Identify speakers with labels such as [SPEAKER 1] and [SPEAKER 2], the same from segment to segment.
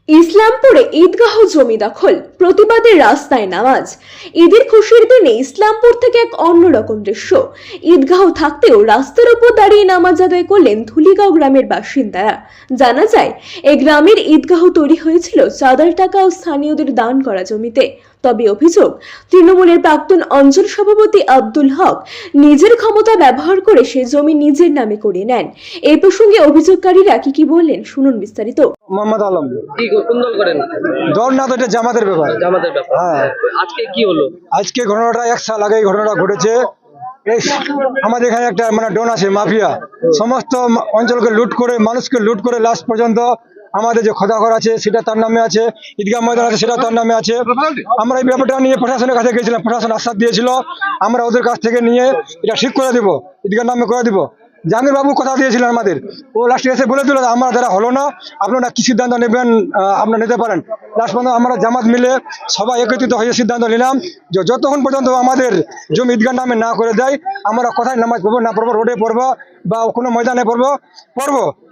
[SPEAKER 1] ইসলামপুরে ঈদগাহ জমি দখল, প্রতিবাদে রাস্তায় নামাজ। ঈদের খুশির দিনে ইসলামপুর থেকে এক অন্যরকম দৃশ্য। ঈদগাহ থাকতেও রাস্তার উপর দাঁড়িয়ে নামাজ আদায় করলেন ধুলিগাঁও গ্রামের বাসিন্দারা। জানা যায়, এই গ্রামের ঈদগাহ তৈরি হয়েছিল চাঁদার টাকা ও স্থানীয়দের দান করা জমিতে। তবে অভিযোগ, তৃণমূলের প্রাক্তন অঞ্চল সভাপতি আব্দুল হক নিজের ক্ষমতা ব্যবহার করে সে জমি নিজের নামে করে নেন। এই প্রসঙ্গে অভিযোগকারীরা কি বললেন শুনুন বিস্তারিত।
[SPEAKER 2] মোহাম্মদ আলম
[SPEAKER 3] কি কোন দল করেন?
[SPEAKER 2] দল না, তো এটা জামাতের ব্যাপার।
[SPEAKER 3] জামাতের ব্যাপার।
[SPEAKER 2] হ্যাঁ,
[SPEAKER 3] আজকে কি হলো?
[SPEAKER 2] আজকে ঘটনাটা 1 সাল আগে এই ঘটনাটা ঘটেছে। এই আমাদের এখানে একটা ডন আছে, মাফিয়া, সমস্ত অঞ্চলকে লুট করে, মানুষকে লুট করে, লাস্ট পর্যন্ত আমাদের যে খোদাঘর আছে সেটা তার নামে আছে, ঈদগাহ ময়দান আছে সেটা তার নামে আছে। আমরা এই ব্যাপারটা নিয়ে প্রশাসনের কাছে গেছিলাম, প্রশাসন আশ্বাস দিয়েছিল আমরা ওদের কাছ থেকে নিয়ে এটা ঠিক করে দিব, ঈদগাহ নামে করে দিব। জাহাঙ্গীর বাবু কথা দিয়েছিলেন আমাদের, ও লাস্টে এসে বলে দিল আমার দ্বারা হলো না, আপনারা কি সিদ্ধান্ত নেবেন আপনারা নিতে পারেন। লাস্ট পর্যন্ত আমরা জামাত মিলে সবাই একত্রিত হয়ে সিদ্ধান্ত নিলাম যে যতক্ষণ পর্যন্ত আমাদের জমি ঈদগাহ নামে না করে দেয়, আমরা কোথায় নামাজ পড়বো না পড়বো, রোডে পড়বো বা কোনো ময়দানে পড়বো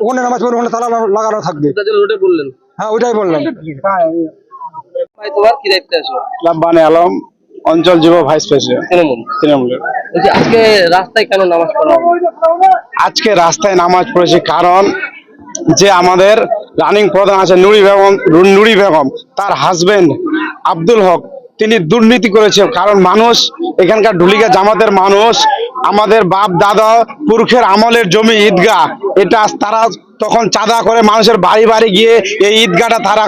[SPEAKER 2] ওখানে নামাজ পড়বো, ওখানে তালা লাগানো থাকবে।
[SPEAKER 3] রোডে বললেন?
[SPEAKER 2] হ্যাঁ, ওইটাই বললাম।
[SPEAKER 3] ভাই, তোমার কি দায়িত্ব আছে?
[SPEAKER 4] লাব্বানে আলম, অঞ্চল যুব ভাইস প্রেসিডেন্ট তৃণমূলের।
[SPEAKER 3] আজকে রাস্তায় কেন নামাজ পড়া হলো?
[SPEAKER 4] আজকে রাস্তায় নামাজ পড়েছি কারণ যে আমাদের রানিং প্রধান আছে নুরি বেগম, তার হাজবেন্ড আব্দুল হক, তিনি দুর্নীতি করেছে। কারণ মানুষ, এখানকার ঢুলিগা জামাতের মানুষ, আমাদের বাপ দাদা পুরুষের আমলের জমি ঈদগাহ, এটা তারা তখন চাঁদা করে মানুষের বাড়ি বাড়ি গিয়ে এই ঈদগাহটা তারা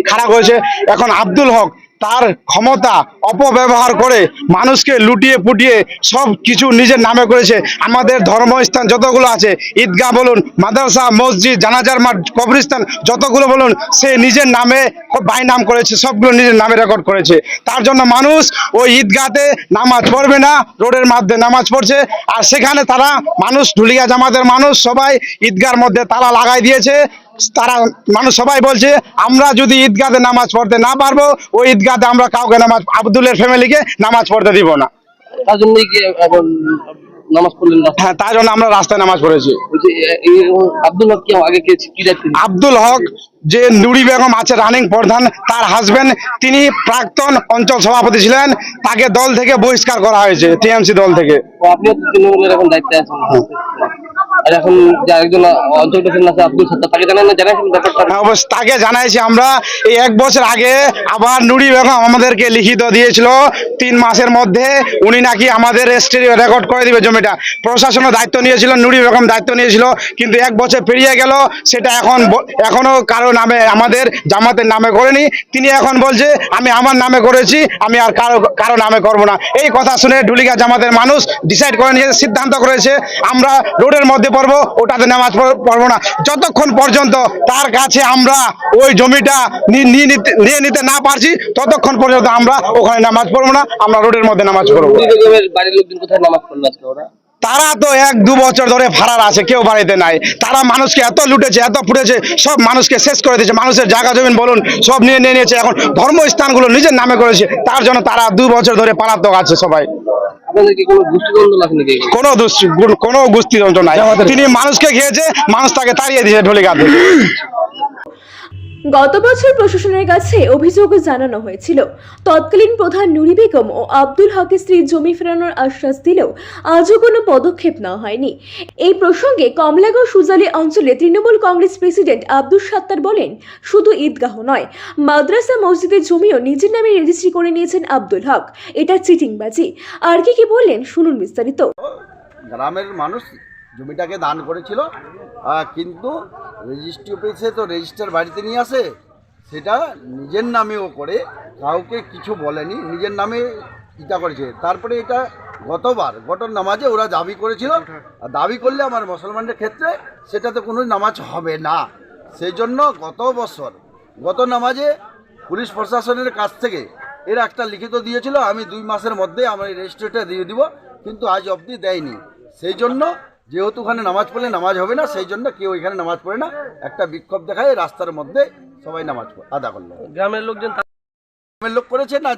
[SPEAKER 4] খাড়া করেছে। এখন আব্দুল হক তার ক্ষমতা অপব্যবহার করে মানুষকে লুটিয়ে পুটিয়ে সব কিছু নিজের নামে করেছে। আমাদের ধর্মস্থান যতগুলো আছে, ঈদগাহ বলুন, মাদ্রাসা, মসজিদ, জানাজার মাঠ, কবরস্থান যতগুলো বলুন, সে নিজের নামে নাম করেছে, সবগুলো নিজের নামে রেকর্ড করেছে। তার জন্য মানুষ ওই ঈদগাহতে নামাজ পড়বে না, রোডের মধ্যে নামাজ পড়ছে। আর সেখানে তারা মানুষ, ঢুলিয়া জামাতের মানুষ সবাই ঈদগাহর মধ্যে তালা লাগাই দিয়েছে। তারা মানুষ সবাই বলছে আমরা যদি ঈদগাহতে নামাজ পড়তে না পারবো, ওই ঈদগাহতে আমরা কাউকে আব্দুলের ফ্যামিলিকে নামাজ পড়তে দিব না।
[SPEAKER 3] তার জন্য কি এখন নামাজ পড়লেন?
[SPEAKER 4] হ্যাঁ, তার জন্য আমরা রাস্তায় নামাজ পড়েছি।
[SPEAKER 3] আব্দুল হক কি আগে কি দায়িত্ব?
[SPEAKER 4] আব্দুল হক যে নুরি বেগম আছে রানিং প্রধান, তার হাজবেন্ড, তিনি প্রাক্তন অঞ্চল সভাপতি ছিলেন, তাকে দল থেকে বহিষ্কার করা হয়েছে, টিএমসি দল থেকে।
[SPEAKER 3] আপনি তৃণমূলের এখন দায়িত্বে আছেন। আর এখন যে আরেকজন অঞ্চল প্রেসিডেন্ট আছে আব্দুল সত্তার, তাকে জানাইছেন ব্যাপারটা?
[SPEAKER 4] অবশ্যই তাকে জানাইছি আমরা। এই 1 বছর আগে আবার নুরি বেগম আমাদেরকে লিখিত দিয়েছিল 3 মাসের মধ্যে উনি নাকি আমাদের রেকর্ড করে দিবে জমিটা। প্রশাসনের দায়িত্ব নিয়েছিল, নুরি বেগম দায়িত্ব নিয়েছিল, কিন্তু 1 বছর পেরিয়ে গেল, সেটা এখনো কারো নামে, আমাদের জামাতের নামে করেনি। তিনি এখন বলছে আমি আমার নামে করেছি, আমি আর কারো নামে করব না। এই কথা শুনে ঢুলিগা জামাতের মানুষ ডিসাইড করে নিয়েছে, সিদ্ধান্ত করেছে আমরা রোডের মধ্যে পড়বো, ওটাতে নামাজ পড়বো না যতক্ষণ পর্যন্ত তার কাছে আমরা ওই জমিটা নিয়ে নিতে না পারছি, ততক্ষণ পর্যন্ত আমরা ওখানে নামাজ পড়বো না, আমরা রোডের মধ্যে নামাজ পড়বো।
[SPEAKER 3] বাড়ির লোকজন কোথায় নামাজ পড়লো আজকে? ওরা
[SPEAKER 4] তারা তো 1-2 বছর ধরে ফারার আছে, কেউ বাড়িতে নাই। তারা মানুষকে এত লুটেছে, এত পুড়েছে, সব মানুষকে শেষ করে দিয়েছে। মানুষের জায়গা জমিন বলুন সব নিয়ে নিয়েছে, এখন ধর্মস্থানগুলো নিজের নামে করেছে। তার জন্য তারা 2 বছর ধরে পালাতক আছে সবাই। কোনো গোষ্ঠীদ্বন্দ্ব নাই, তিনি মানুষকে খেয়েছে, মানুষ তাকে তাড়িয়ে দিয়েছে ঢুলিগাঁ থেকে।
[SPEAKER 1] গত বছর প্রশাসনের কাছে অভিযোগ জানানো হয়েছিল। তৎকালীন প্রধান নুরি বেগম ও আব্দুল হকের স্ত্রীর জমি ফেরানোর আশ্বাস দিলেও আজও কোনো পদক্ষেপ নেওয়া হয়নি। এই প্রসঙ্গে কমলাগাঁও সুজালি অঞ্চলে তৃণমূল কংগ্রেস প্রেসিডেন্ট আব্দুল সত্তার বলেন, শুধু ঈদগাহ নয়, মাদ্রাসা মসজিদের জমিও নিজের নামে রেজিস্ট্রি করে নিয়েছেন আব্দুল হক। এটা চিটিংবাজি। আর কি বললেন শুনুন বিস্তারিত।
[SPEAKER 5] গ্রামের মানুষ জমিটাকে দান করেছিল, কিন্তু রেজিস্ট্রি অফিসে তো রেজিস্টার বাড়িতে নিয়ে আসে, সেটা নিজের নামেও করে, কাউকে কিছু বলেনি, নিজের নামে ইটা করেছে। তারপরে এটা গত নামাজে ওরা দাবি করেছিল, আর দাবি করলে আমার মুসলমানদের ক্ষেত্রে সেটাতে কোনো নামাজ হবে না। সেই জন্য গত নামাজে পুলিশ প্রশাসনের কাছ থেকে এরা একটা লিখিত দিয়েছিল, আমি 2 মাসের মধ্যে আমার এই রেজিস্ট্রিটা দিয়ে দিব, কিন্তু আজ অবধি দেয়নি। সেই জন্য যেহেতু ওখানে নামাজ পড়লে নামাজ হবে না, সেই জন্য কেউ এখানে নামাজ পড়ে না, একটা বিক্ষোভ দেখায় রাস্তার মধ্যে সবাই নামাজ আদা করলো।
[SPEAKER 3] গ্রামের লোকজন
[SPEAKER 5] লোক করেছে না,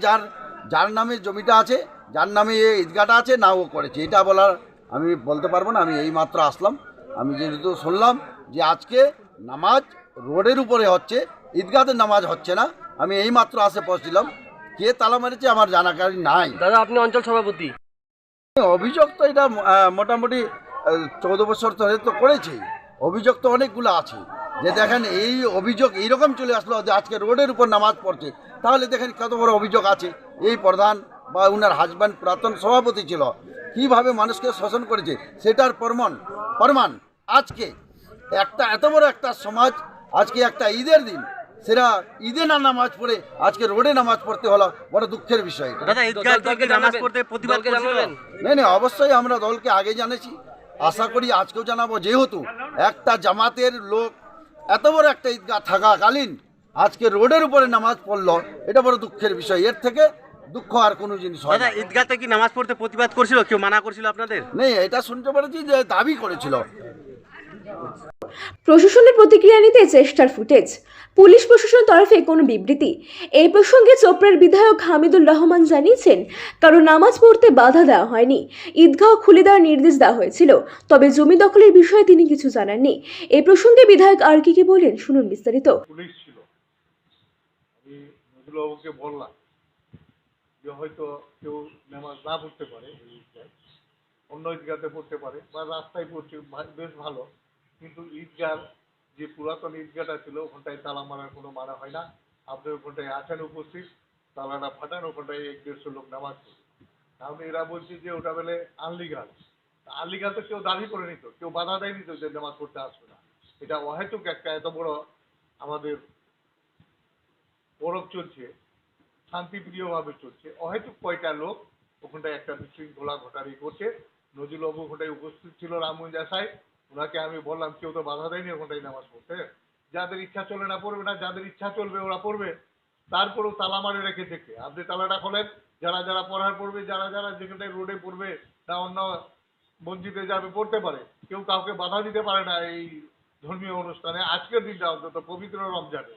[SPEAKER 5] যার নামে জমিটা আছে, যার নামে ঈদগাহটা আছে না, ও করেছে, এটা বলার আমি বলতে পারবো না। আমি এই মাত্র আসলাম, আমি যেহেতু শুনলাম যে আজকে নামাজ রোডের উপরে হচ্ছে, ঈদগাহতে নামাজ হচ্ছে না। আমি এইমাত্র আসে পৌঁছলাম, কে তালা মেরেছে আমার জানাকারি নাই।
[SPEAKER 3] দাদা আপনি অঞ্চল সভাপতি,
[SPEAKER 5] অভিযোগ তো এটা মোটামুটি 14 বছর ধরে তো করেছি। অভিযোগ তো অনেকগুলো আছে, যে দেখেন এই অভিযোগ এইরকম চলে আসলো যে আজকে রোডের উপর নামাজ পড়ছে, তাহলে দেখেন কত বড় অভিযোগ আছে। এই প্রধান বা উনার হাজব্যান্ড পুরাতন সভাপতি ছিল, কিভাবে মানুষকে শোষণ করেছে সেটার প্রমাণ আজকে একটা এত বড় একটা সমাজ, আজকে একটা ঈদের দিন, সেটা ঈদে না নামাজ পড়ে আজকে রোডে নামাজ পড়তে হলো, বড় দুঃখের বিষয়। না অবশ্যই আমরা দলকে আগে জানিয়েছি, আশা করি আজকেও জানাবো। যেহেতু একটা জামাতের লোক এত বড় একটা ঈদগাহ থাকাকালীন আজকে রোডের উপরে নামাজ পড়লো, এটা বড় দুঃখের বিষয়। এর থেকে দুঃখ আর কোনো জিনিস হয় না।
[SPEAKER 6] ঈদগাতে কি নামাজ পড়তে প্রতিবাদ করছিল, কেউ মানা করছিল আপনাদের?
[SPEAKER 5] নেই, এটা শুনতে পেরেছি যে দাবি করেছিল।
[SPEAKER 1] প্রশাসনের প্রতিক্রিয়া নিতে চেষ্টার ফুটেজ, পুলিশ প্রশাসনের তরফে কোনো বিবৃতি। এই প্রসঙ্গে চোপড়ার বিধায়ক হামিদুর রহমান জানিয়েছেন, কারো নামাজ পড়তে বাধা দেওয়া হয়নি, ঈদগাহ খুলে দেওয়ার নির্দেশ দেওয়া হয়েছিল, তবে জমি দখলের বিষয়ে তিনি কিছু জানাননি। এই প্রসঙ্গে বিধায়ক আর কি বলেন শুনুন বিস্তারিত।
[SPEAKER 7] পুলিশ ছিল, আমি নজরুলবাবুকে বললাম যে হয়তো কেউ নামাজ না পড়তে পারে, অন্য ঈদগাতে পড়তে পারে বা রাস্তায় পড়ছে, বেশ ভালো, কিন্তু ঈদগার যে পুরাতন ঈদগাটা ছিল ওখানটায় তালা মারার কোনো মানা হয় না। আপনি ওখানটায় আছেন উপস্থিত, তালাটা ফাটান, ওখানটায় 1-150 লোক নামাজ পড়ে। তাহলে এরা বলছে যে ওটা বলে আনলিগাল। আনলিগাল তো কেউ দাবি করে নিত, কেউ বাধা দেয়নি তো যে নামাজ পড়তে আসবে না। এটা অহেতুক একটা এত বড় আমাদের পরব চলছে, শান্তিপ্রিয়ভাবে চলছে, অহেতুক কয়টা লোক ওখানটায় একটা বিশৃঙ্খলা ঘটারি করছে। নজরুলবাবু ওখানটায় উপস্থিত ছিল, রামগঞ্জ আসায়, ওনাকে আমি বললাম কেউ তো বাধা দেয়নি ওখানটায় নামাজ পড়তে, যাদের ইচ্ছা চলে না পড়বে না, যাদের ইচ্ছা চলবে ওরা পড়বে। তারপরেও তালা মারে রেখেছে কে? আপনি তালাটা খোলেন, যারা যারা পড়ার পড়বে, যারা যারা যেখানটায় রোডে পড়বে না অন্য মসজিদে যাবে পড়তে পারে, কেউ কাউকে বাধা দিতে পারে না এই ধর্মীয় অনুষ্ঠানে। আজকের দিনটা অন্তত পবিত্র রমজানে।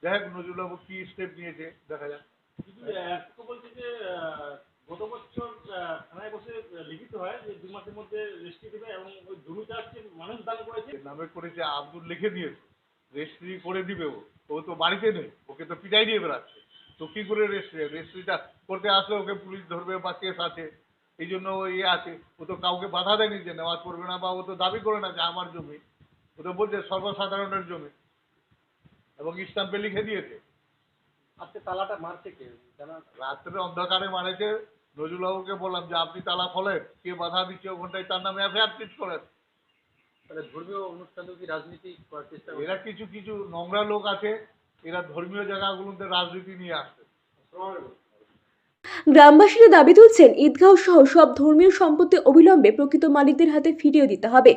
[SPEAKER 7] যাই হোক, নজরুলবাবু কি স্টেপ নিয়েছে দেখা যাক।
[SPEAKER 8] বলছে যে গত বছর থানায় বসে লিখিত হয় যে 2 মাসের মধ্যে রেজিস্ট্রি দেবে এবং ওই জমিটা হচ্ছে মানুষ দান করেছে,
[SPEAKER 7] নামে করেছে আব্দুল, লিখে দিয়েছে, রেজিস্ট্রি করে দিবে। ও তো বাড়িতে নেই, ওকে তো পিটাই দিয়ে বেড়াচ্ছে, তো কি করে রেজিস্ট্রিটা করতে আসলে ওকে পুলিশ ধরবে বা কেস আছে, এই জন্য ও আছে। ও তো কাউকে বাধা দেয়নি যে নামাজ পড়বে না, বা ও তো দাবি করে না যে আমার জমি, ও তো বলছে সর্বসাধারণের জমি, এবং স্ট্যাম্পে লিখে দিয়েছে।
[SPEAKER 8] আজকে তালাটা মারছে কে জানা?
[SPEAKER 7] রাত্রে অন্ধকারে মারেছে। নজরুলবাবুকে বললাম যে আপনি তালা খোলেন, কে বাধা দিচ্ছে ওখানটায় তার নামে এফআইআর পিচ করেন।
[SPEAKER 8] তাহলে ধর্মীয় অনুষ্ঠানে কি রাজনীতি করার চেষ্টা
[SPEAKER 7] এরা কিছু কিছু নোংরা লোক আছে, এরা ধর্মীয় জায়গাগুলোতে রাজনীতি নিয়ে আসছে।
[SPEAKER 1] গ্রামবাসীরা দাবি তুলছেন, ঈদগাহ সহ সব ধর্মীয় সম্পত্তি অবিলম্বে প্রকৃত মালিকদের হাতে ফিরিয়ে দিতে হবে,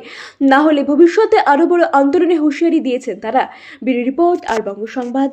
[SPEAKER 1] না হলে ভবিষ্যতে আরো বড় আন্দোলনে হুঁশিয়ারি দিয়েছেন তারা। ব্যুরো রিপোর্ট আর বঙ্গ সংবাদ।